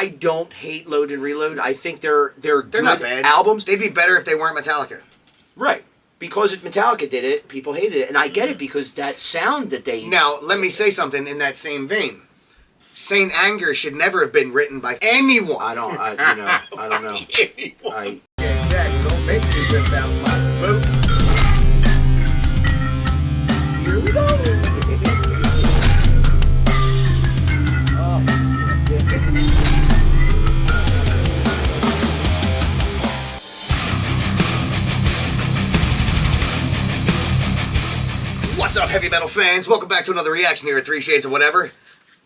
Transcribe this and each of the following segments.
I don't hate Load and Reload. I think they're good not bad albums. They'd be better if they weren't Metallica. Right. Because Metallica did it, people hated it. And I get it because that sound that they... Now, let me say something in that same vein. Saint Anger should never have been written by anyone. I don't know. Jack, don't make me rip out my boots. Here we go. What's up, heavy metal fans? Welcome back to another reaction here at 3 Shades of Whatever.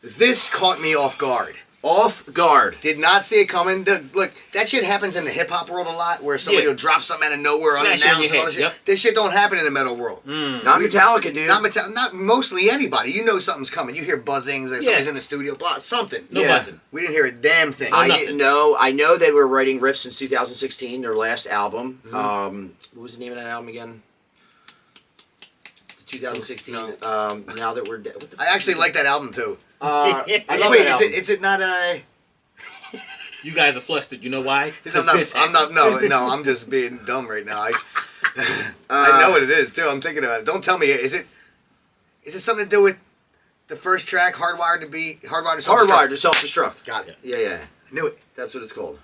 This caught me off guard. Off guard. Did not see it coming. Look, that shit happens in the hip-hop world a lot, where somebody will drop something out of nowhere unannounced and all that shit. Yep. This shit don't happen in the metal world. Not Metallica, dude. Not mostly anybody. You know something's coming. You hear buzzings, like somebody's in the studio, blah, something. No buzzing. We didn't hear a damn thing. I didn't know. I know they were writing riffs since 2016, their last album. What was the name of that album again? 2016. Now that we're dead. I actually like that album too. Is it not a? You guys are flustered. You know why? I'm just being dumb right now. I know what it is too. I'm thinking about it. Don't tell me. Is it something to do with the first track, Hardwired to Self-Destruct? Got it. Yeah. I knew it. That's what it's called.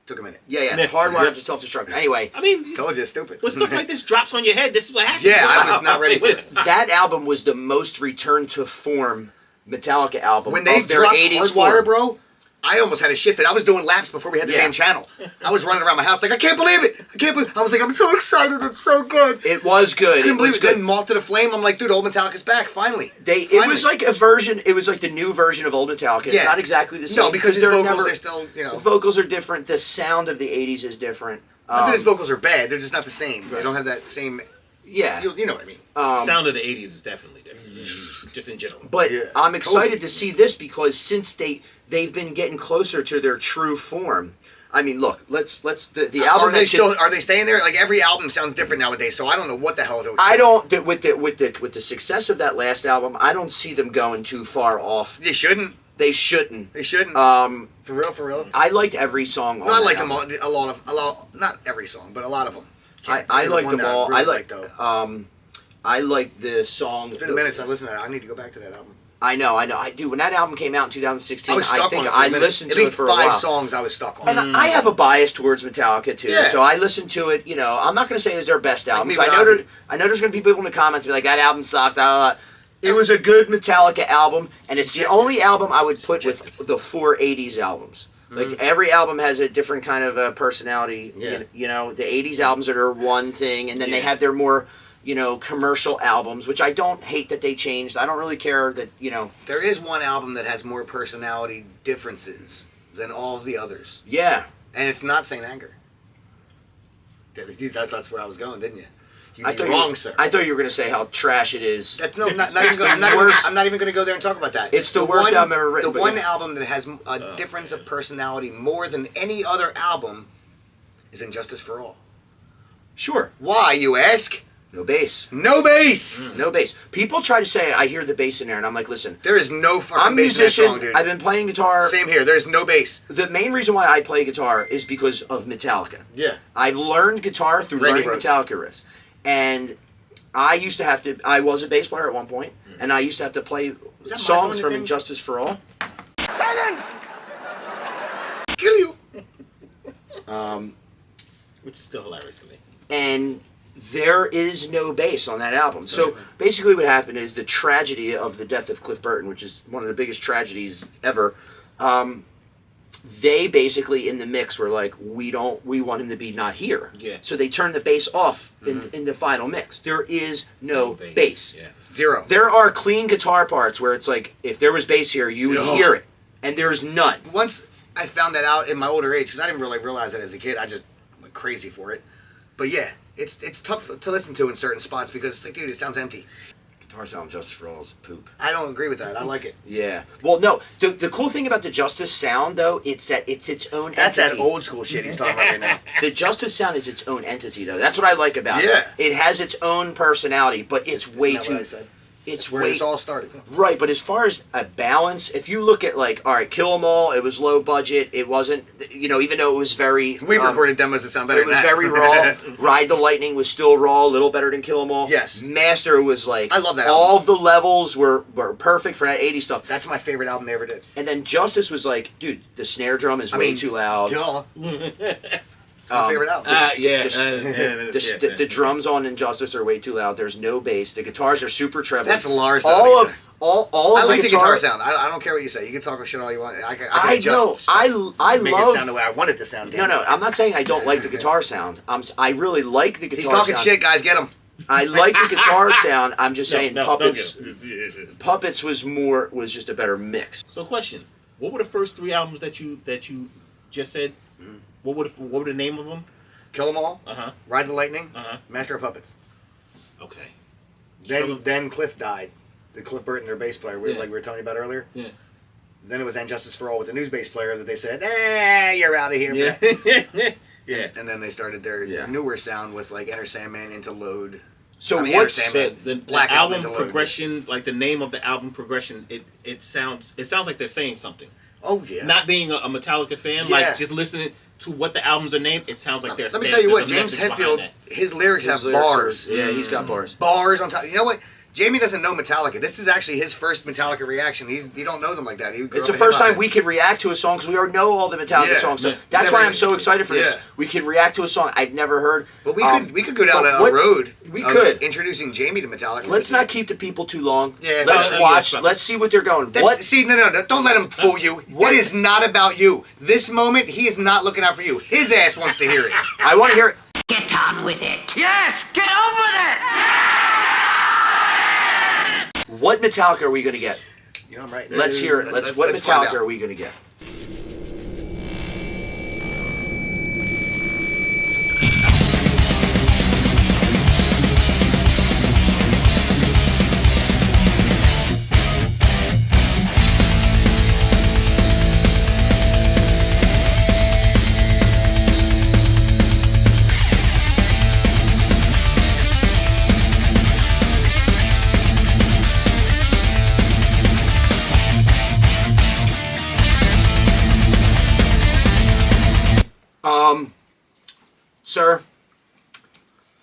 Took a minute. Yeah. Hardwired to Self-Destruct. Anyway. I mean, told you, stupid. When stuff like this drops on your head, this is what happens. Yeah, I was not ready for it. That album was the most return to form Metallica album when they of their dropped 80s Hardwire, form. Bro, I almost had a shit fit. I was doing laps before we had the damn channel. I was running around my house like, I can't believe it. I was like, I'm so excited. It's so good. It was good. I couldn't believe it. Then Moth to the Flame. I'm like, dude, old Metallica's back finally. It was like a version. It was like the new version of old Metallica. It's not exactly the same. No, because his vocals are still, The vocals are different. The sound of the 80s is different. Not that his vocals are bad. They're just not the same. Right. They don't have that same. Yeah. You know what I mean. Sound of the 80s is definitely different. Just in general. But I'm excited to see this because since they've been getting closer to their true form. I mean, look, the album. Are they staying there? Like every album sounds different nowadays, so I don't know what the hell those. I don't with the success of that last album. I don't see them going too far off. They shouldn't. They shouldn't. For real. I liked every song. I like them all. A lot. Not every song, but a lot of them. I liked them all. I like though. I like the songs. It's been a minute since I listened to that. I need to go back to that album. I know. I do. When that album came out in 2016, I was stuck on it for a minute. Listened to it for a while. At least 5 songs I was stuck on. And I have a bias towards Metallica too, so I listened to it. You know, I'm not going to say it's their best album. I know there's going to be people in the comments be like, that album sucked. It was a good Metallica album, and it's the only album I would put with the 4 80s albums. Like every album has a different kind of personality. Yeah. You know, the 80s albums are one thing, and then they have their more, commercial albums, which I don't hate that they changed. I don't really care that, There is one album that has more personality differences than all of the others. Yeah. And it's not Saint Anger. That's where I was going, didn't you? Wrong, sir. I thought you were going to say how trash it is. I'm not even going to go there and talk about that. It's the worst album ever written. The one album that has a difference of personality more than any other album is Injustice for All. Sure. Why, you ask? No bass. No bass! No bass. People try to say, I hear the bass in there, and I'm like, listen. There is no fucking I'm bass a musician. in that song, dude. I've been playing guitar. Same here. There's no bass. The main reason why I play guitar is because of Metallica. Yeah. I've learned guitar through learning Metallica riffs. And I was a bass player at one point, and I used to have to play songs from Injustice for All. Silence! Kill you! Which is still hilarious to me. And there is no bass on that album. So basically what happened is the tragedy of the death of Cliff Burton, which is one of the biggest tragedies ever, they basically in the mix were like, we want him to be not here. Yeah. So they turned the bass off in the final mix. There is no bass. Yeah. Zero. There are clean guitar parts where it's like, if there was bass here, you would hear it. And there's none. Once I found that out in my older age, because I didn't really realize that as a kid, I just went crazy for it. But yeah, it's tough to listen to in certain spots because it's like, dude, it sounds empty. Guitar sound Justice for All is poop. I don't agree with that. I like it. Yeah. Well, no. The cool thing about the Justice sound, though, it's that it's its own entity. That's that old school shit he's talking about right now. The Justice sound is its own entity, though. That's what I like about it. Yeah. It has its own personality, but it's way Isn't that too... what I said? it's where way, this all started. Right, but as far as a balance, if you look at like, all right, Kill 'Em All, it was low budget. It wasn't, even though it was very... We've recorded demos that sound better It was than that. very raw. Ride the Lightning was still raw, a little better than Kill 'Em All. Yes. Master was like... I love that all album. of the levels were perfect for that 80s stuff. That's my favorite album they ever did. And then Justice was like, dude, the snare drum is way too loud. Duh. It's my favorite album. The drums on Injustice are way too loud. There's no bass. The guitars are super treble. That's Lars. All of I like the guitar sound. I don't care what you say. You can talk shit all you want. I know. I make love it sound the way I want it to sound. No, I'm not saying I don't like the guitar sound. I really like the guitar sound. He's talking shit, guys. Get him. I like the guitar sound. I'm just saying Puppets. Don't Puppets was just a better mix. So, question: what were the first 3 albums that you just said? What were the name of them? Kill 'Em All. Uh-huh. Ride the Lightning. Uh-huh. Master of Puppets. Okay. Then Cliff died. The Cliff Burton, their bass player, like we were telling you about earlier. Yeah. Then it was Injustice for All with the news bass player that they said, you're out of here. Yeah. Yeah. And then they started their newer sound with like Enter Sandman, Interlude. So what's the Black album Interlude. progression, like the name of the album progression, it sounds like they're saying something. Oh yeah. Not being a Metallica fan, like just listening to what the albums are named, it sounds like there's. Let me tell you what, there's a James message behind Hetfield, that. his lyrics have bars. Yeah, he's got bars. Bars on top. You know what? Jamie doesn't know Metallica. This is actually his first Metallica reaction. You don't know them like that. It's the first time we could react to a song because we already know all the Metallica songs. So that's why I'm so excited for this. We could react to a song I'd never heard. But we could go down a road. We could introducing Jamie to Metallica. Let's not keep the people too long. Yeah, let's watch. Let's see what they're going. See, no, don't let him fool you. It is not about you. This moment, he is not looking out for you. His ass wants to hear it. I want to hear it. Get on with it. Yes, get on with it. What Metallica are we going to get? You know I'm right. Let's hear it. What Metallica are we going to get?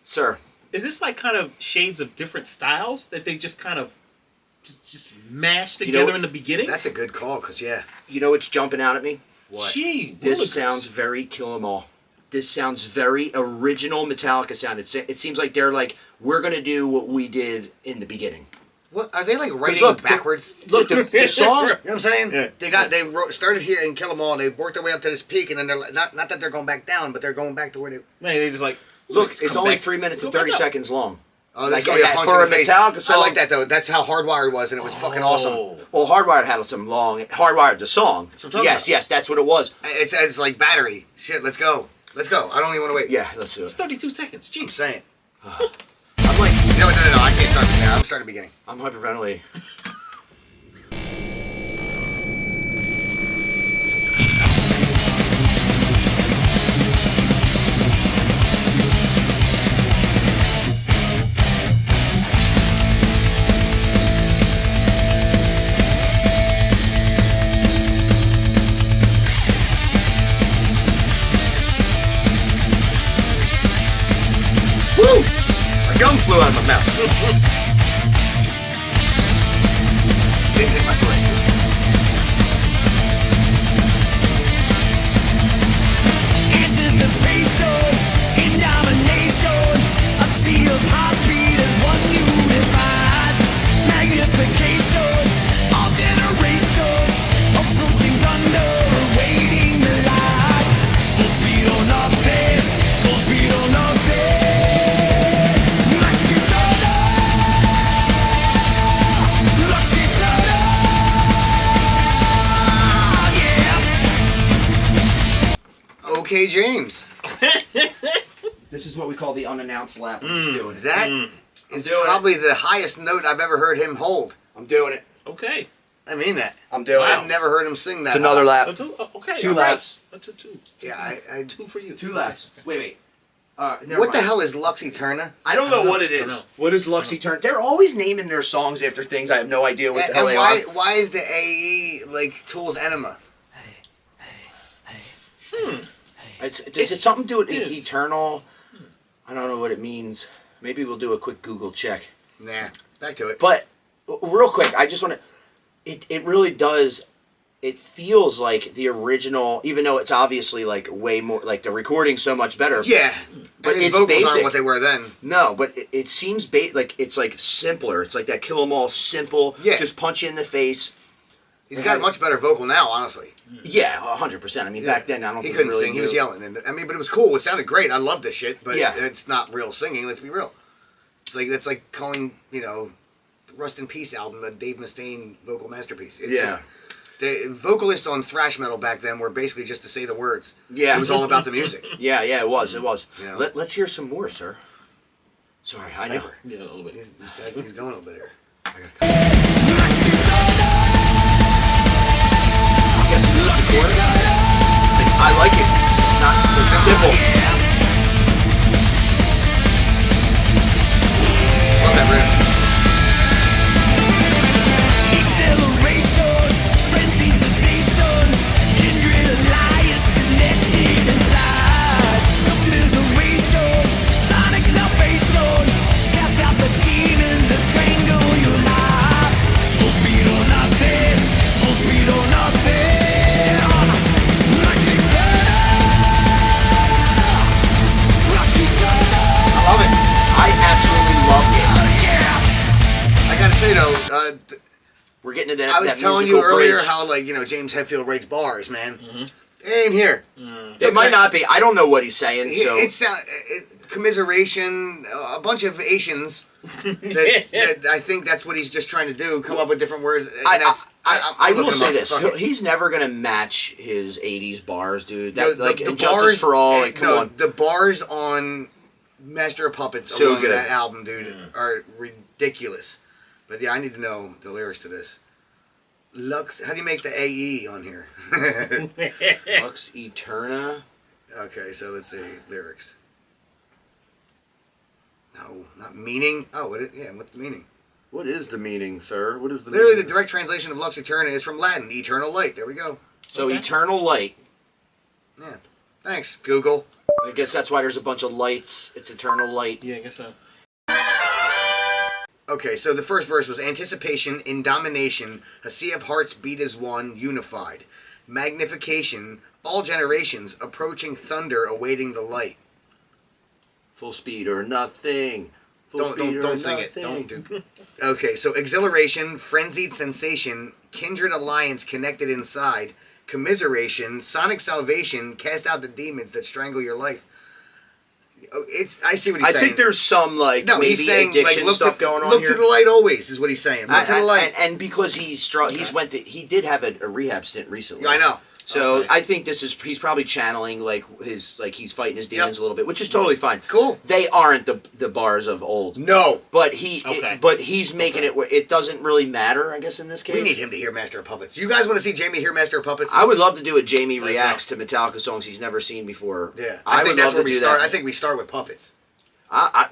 Sir. Is this like kind of shades of different styles that they just kind of just mashed together in the beginning? That's a good call, because You know what's jumping out at me? What? Gee, This sounds very Kill 'Em All. This sounds very original Metallica sound. It seems like they're like, we're going to do what we did in the beginning. What are they like writing backwards? Look, the song. You know what I'm saying? Yeah. They started here in Kill 'Em All, and they worked their way up to this peak, and then they're not that they're going back down, but they're going back to where they. Man, they just like. Look, it's only 3 minutes and 30 seconds long. Oh, that's gonna be a punch in the face. Metallica song. I like that though. That's how Hardwired was, and it was fucking awesome. Well, Hardwired had some long. Hardwired the song. Yes, that's what it was. It's like Battery. Shit, let's go. I don't even want to wait. Yeah, let's do it. It's 32 seconds. Jeez. I'm saying. I'm like, No, I can't start from there. I'm starting beginning. I'm hyperventilating. Woo! My gum flew out of my mouth. Didn't hit my foot. Anticipation, indomination, a sea of heartbeat as one unified. Magnification, all generations, approaching thunder, awaiting the light. Full speed or nothing, full speed or nothing. Lux Æterna, Lux Æterna, yeah. Okay, James. This is what we call the unannounced lap. I'm just doing it. That is probably the highest note I've ever heard him hold. I'm doing it. Okay. I mean that. I'm doing I've it. never heard him sing that. It's another high. lap. Okay. 2 all right. laps. Two. Yeah, I 2 for you. 2 laps. Wait. What the hell is Lux Æterna? I don't know what it is. What is Lux Æterna? They're always naming their songs after things. I have no idea what the hell they are. Why is the AE like Tool's Enema? Is it something to do with eternal? I don't know what it means. Maybe we'll do a quick Google check. Nah, back to it. But real quick, I just want to. It really does. It feels like the original, even though it's obviously like way more, like the recording's so much better. Yeah, but his it's vocals basic. aren't what they were then. No, but it seems like it's like simpler. It's like that Kill 'Em All simple. Yeah. Just punch you in the face. He's got a much better vocal now, honestly. Yeah, 100%. I mean, back then I don't. He think couldn't really sing. He was yelling, and I mean, but it was cool. It sounded great. I love this shit, but it's not real singing. Let's be real. It's like calling the Rust in Peace album a Dave Mustaine vocal masterpiece. It's just, the vocalists on thrash metal back then were basically just to say the words. Yeah. It was all about the music. Yeah, it was. You know? Let's hear some more, sir. Sorry, I know. Yeah, a little bit. He's going a little bit here. I like it. It's not simple. Love that riff. Exhilaration, frenzy sensation, kindred alliance connected inside. Commiseration, sonic salvation, cast out the demons that strangle your life. Full speed or nothing, full speed or nothing. Lux Æterna, Lux Æterna. I love it. I absolutely love it. I gotta say though, we're getting into that. I was telling you earlier bridge. how James Hetfield writes bars, man. It ain't here. It might not be. I don't know what he's saying. So It's commiseration, a bunch of Asians. that I think that's what he's just trying to do. Come up with different words. And I will say this: he's never gonna match his '80s bars, dude. That the Justice bars for All. Come on, the bars on Master of Puppets So along good. that album, dude, are ridiculous. But yeah, I need to know the lyrics to this. Lux, how do you make the AE on here? Lux Æterna. Okay, so let's see lyrics. No, not meaning. Oh, what's the meaning? What is the meaning, sir? What is the Literally, meaning? the direct translation of Lux Æterna is from Latin, eternal light. There we go. So eternal light. Yeah. Thanks, Google. I guess that's why there's a bunch of lights. It's eternal light. Yeah, I guess so. Okay, so the first verse was anticipation, indomination, a sea of hearts beat as one, unified. Magnification, all generations, approaching thunder, awaiting the light. Full speed or nothing. Full speed or Don't sing it. nothing. Don't do. Okay, so exhilaration, frenzied sensation, kindred alliance connected inside, commiseration, sonic salvation, cast out the demons that strangle your life. I see what he's saying. I think there's some maybe he's saying, addiction stuff going on look here. to the light always is what he's saying. Look to the light. And because he did have a rehab stint recently. I know. So I think he's probably channeling he's fighting his demons a little bit, which is totally fine. Cool. They aren't the bars of old. No. But he's making it where it doesn't really matter, I guess, in this case. We need him to hear Master of Puppets. You guys want to see Jamie hear Master of Puppets? I would love to do a Jamie reacts to Metallica songs he's never seen before. Yeah. I think would that's love where to we do start. that. I think we start with Puppets.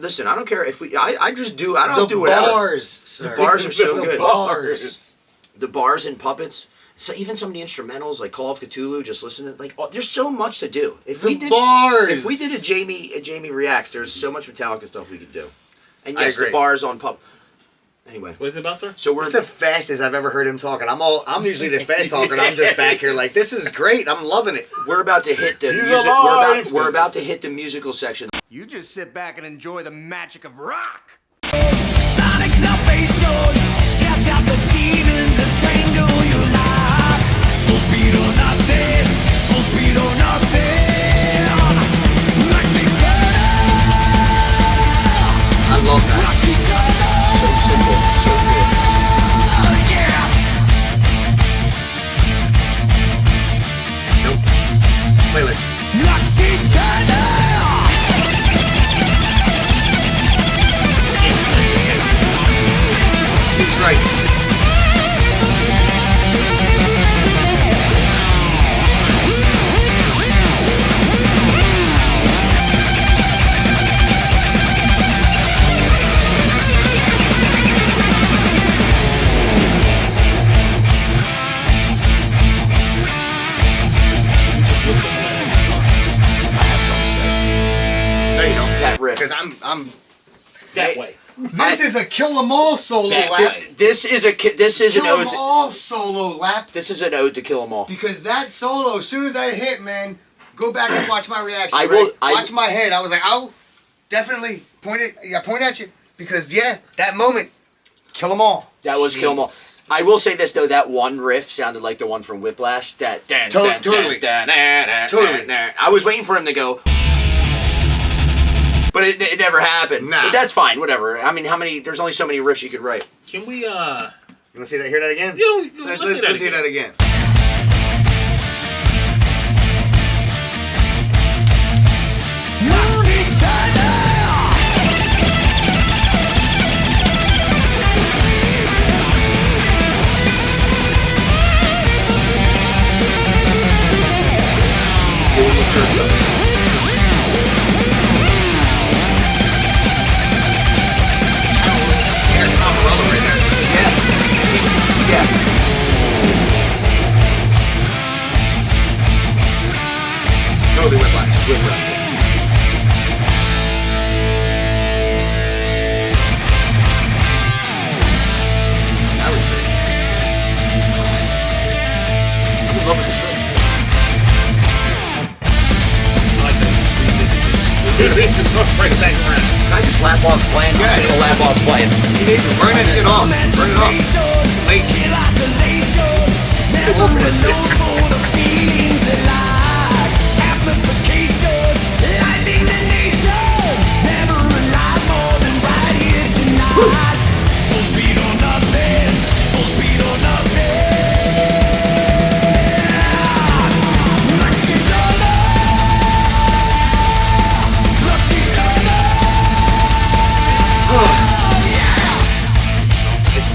Listen, I don't care if we. I just do. I don't do whatever. Bars, sir. The bars are so The good. bars. The bars and puppets. So even some of the instrumentals like Call of Cthulhu, just listen to there's so much to do. If we did a Jamie reacts, there's so much Metallica stuff we could do. And yes, the bars on pub. Anyway, what is it about, sir? So it's the fastest I've ever heard him talking. I'm usually the fast talker. And I'm just back here like this is great. I'm loving it. We're about to hit the music. We're about to hit the musical section. You just sit back and enjoy the magic of rock. Sonic salvation, cast out the demons that strangle your life. Full speed or nothing, full speed or nothing. Lux Æterna, I love that. Lux Æterna. So simple, so good. Yeah. Nope. Playlist. Lux Æterna. He's right. No, you don't. That riff. Because I'm That way. This is a Kill 'Em All solo That lap. way. This is an Kill 'Em ode. All solo lap. This is an ode to Kill 'Em All. Because that solo, as soon as I hit, man, go back and watch my reaction. I right? will- Watch my head. I was like, oh, definitely point at you. Because yeah, that moment, Kill 'Em All. That was Kill 'Em All. I will say this though, that one riff sounded like the one from Whiplash. That Totally. Totally. I was waiting for him to go, but it never happened. Nah. But that's fine, whatever. I mean, how many? There's only so many riffs you could write. Can we You want to see that? Hear that again? Yeah, let's Let's see hear that that again. again. Lux Æterna. Yeah. Totally Whiplash. Whiplash. That was sick. I'm in love with this riff. I like that. Bring it back around. Can I just lap off playing? Yeah. I'm gonna lap off playing. You need to burn that shit off. Burn it off. Wait. Never alone for the feelings that lie. Amplification, lightning the nation. Never alive more than right here tonight. Full speed or nothing. Full speed or nothing. Lux Æterna. Lux Æterna.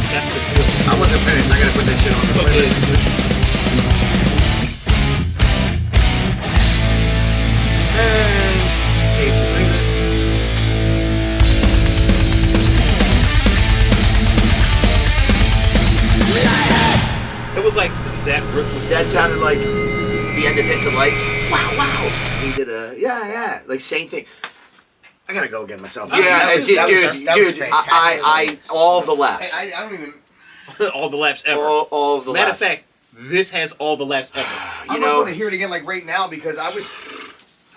That's what it feels I wasn't finished. I gotta put that shit on the playlist. Save the playlist. It was like that riff was That sounded like the end of Hit the Lights. Wow, wow. He did a yeah, like same thing. I gotta go again myself. Yeah, that was fantastic. I all of the laps. I don't even. all the laps ever. All of the Matter laps. of fact, this has all the laps ever. I almost want to hear it again, like right now, because I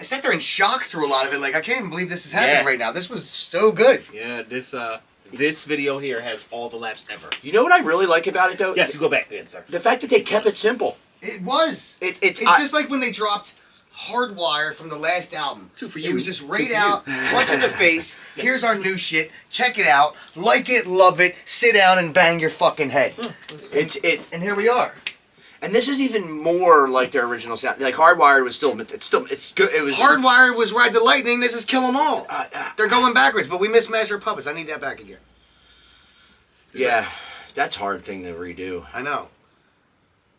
sat there in shock through a lot of it. Like I can't even believe this is happening Yeah. right now. This was so good. Yeah, this video here has all the laps ever. You know what I really like about it though? Yes, you go back then, sir. The fact that they kept it simple. It was. It's just like when they dropped Hardwire from the last album. Two for It you. was just Two right for out, punch in the face. Here's our new shit. Check it out. Like it, love it. Sit down and bang your fucking head. And here we are. And this is even more like their original sound. Like Hardwired was it's good. It was Hardwire was Ride the Lightning. This is Kill 'Em All. They're going backwards, but we missed Master of Puppets. I need that back again. Yeah, that's a hard thing to redo. I know.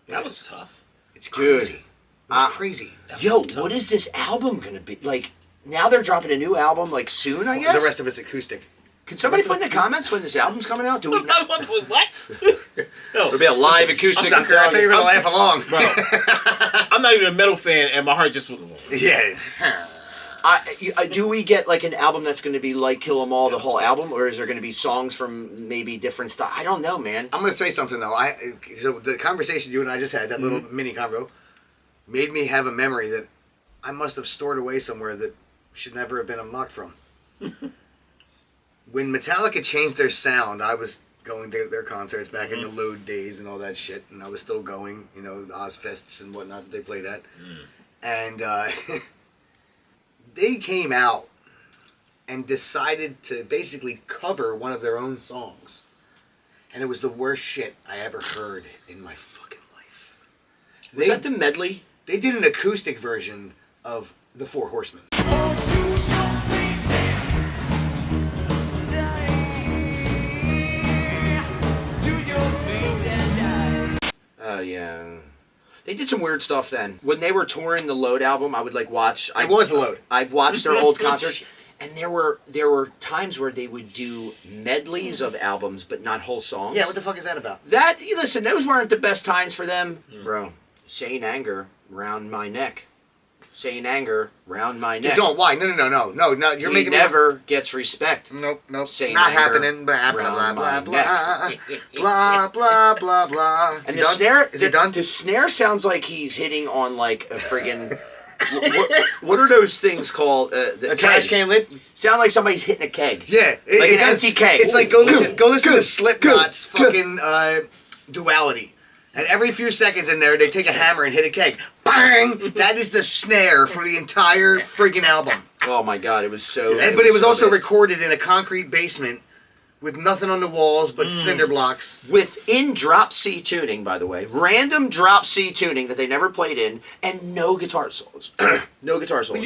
That was tough. It's Dude. crazy. It's crazy. Yo, what is this album gonna be like? Now they're dropping a new album like soon, I guess. The rest of it's acoustic. Can somebody put in the comments when this album's coming out? Do we know? What? No, It'll be a live acoustic. Sucker, I thought you were gonna laugh along. bro. I'm not even a metal fan, and my heart just went. Yeah. Do we get like an album that's going to be like Kill 'Em All, the whole album, or is there going to be songs from maybe different stuff? I don't know, man. I'm gonna say something though. So the conversation you and I just had, that little mini convo, made me have a memory that I must have stored away somewhere that should never have been unlocked from. When Metallica changed their sound, I was going to their concerts back in the Load days and all that shit, and I was still going, the Ozfests and whatnot that they played at, and they came out and decided to basically cover one of their own songs. And it was the worst shit I ever heard in my fucking life. Was that the medley? They did an acoustic version of The Four Horsemen. Yeah. They did some weird stuff then. When they were touring the Load album, I would like watch. It was Load. I've watched their old concerts, and there were times where they would do medleys of albums, but not whole songs. Yeah, what the fuck is that about? Listen, those weren't the best times for them, bro. Saint Anger round my neck. Saying anger round my neck. You don't. Why? No. You're He making never gets respect. Nope. Saying Not anger happening. Blah blah round blah my blah neck. blah blah blah blah. And the snare. Is it done? The snare sounds like he's hitting on like a friggin'. what are those things called? A trash can lid. Sound like somebody's hitting a keg. Yeah, like an empty keg. It's like go listen to Slipknot's fucking duality. And every few seconds in there, they take a hammer and hit a keg. Bang! That is the snare for the entire friggin' album. Oh my god, it was so. But it was also recorded in a concrete basement with nothing on the walls but cinder blocks. Within drop C tuning, by the way, random drop C tuning that they never played in, and no guitar solos. No guitar solos.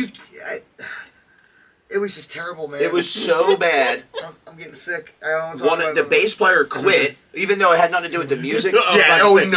It was just terrible, man. It was so bad. I'm getting sick. I don't want to talk about The it. bass player quit, even though it had nothing to do with the music. Yeah, it had Jason-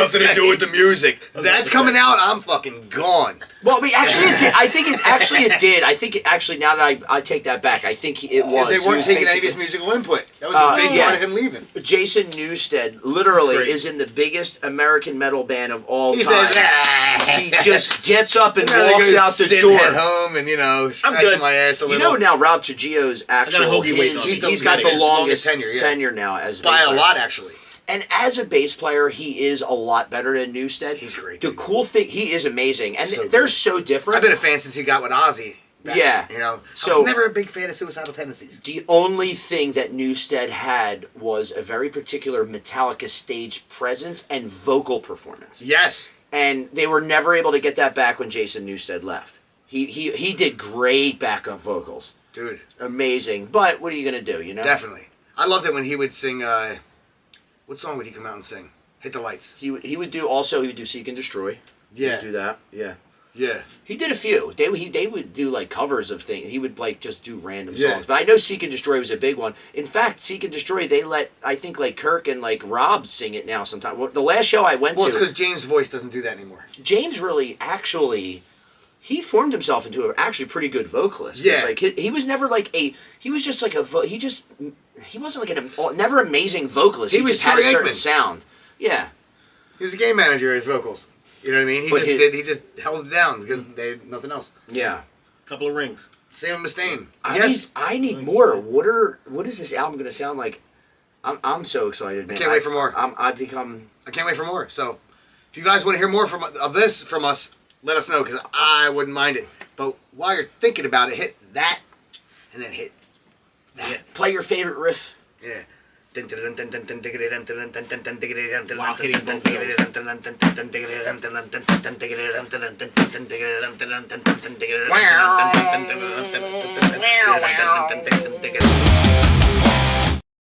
nothing to do with the music. That's coming out, I'm fucking gone. Well, I mean, actually, it did. I think it did. I think now that I take that back, I think it was. They He weren't was taking any of his basically- musical input. That was a big yeah. part of him leaving. Jason Newsted literally That's great. is in the biggest American metal band of all He time. says, "Ah." He just gets up and I walks go out the sit door. at home and scratching good. my ass a You little. know now Rob Trujillo's actual hoagie waiting on me. he's got the longest tenure, tenure, yeah. now as a By bass a player. lot, actually. And as a bass player, he is a lot better than Newsted. He's great, The dude. cool thing, he is amazing, and So they're good. so different. I've been a fan since he got with Ozzy. Yeah. I So- was never a big fan of Suicidal Tendencies. The only thing that Newsted had was a very particular Metallica stage presence and vocal performance. Yes. And they were never able to get that back when Jason Newsted left. He did great backup vocals. Dude. Amazing. But what are you going to do, you know? Definitely. I loved it when he would sing, what song would he come out and sing? Hit the Lights. He would do Seek and Destroy. He Yeah. would do that. Yeah. Yeah. He did a few. They would do like covers of things. He would like just do random Yeah. songs. But I know Seek and Destroy was a big one. In fact, Seek and Destroy, they let I think like Kirk and like Rob sing it now sometimes. Well, the last show I went Well, to, it's because James' voice doesn't do that anymore. James really actually he formed himself into a actually pretty good vocalist. 'Cause, Yeah. like he was never like he was just like he wasn't like never amazing vocalist. He He was just had a Troy certain Aikman. sound. Yeah. He was a game manager of his vocals. You know what I mean? But He just held it down because they had nothing else. Yeah. Couple of rings. Same with Mustaine. I need more. What is this album going to sound like? I'm so excited, man. can't wait for more. I've become. I can't wait for more. So, if you guys want to hear more of this from us, let us know because I wouldn't mind it. But while you're thinking about it, hit that and then hit that. Play your favorite riff. Yeah. While hitting both notes.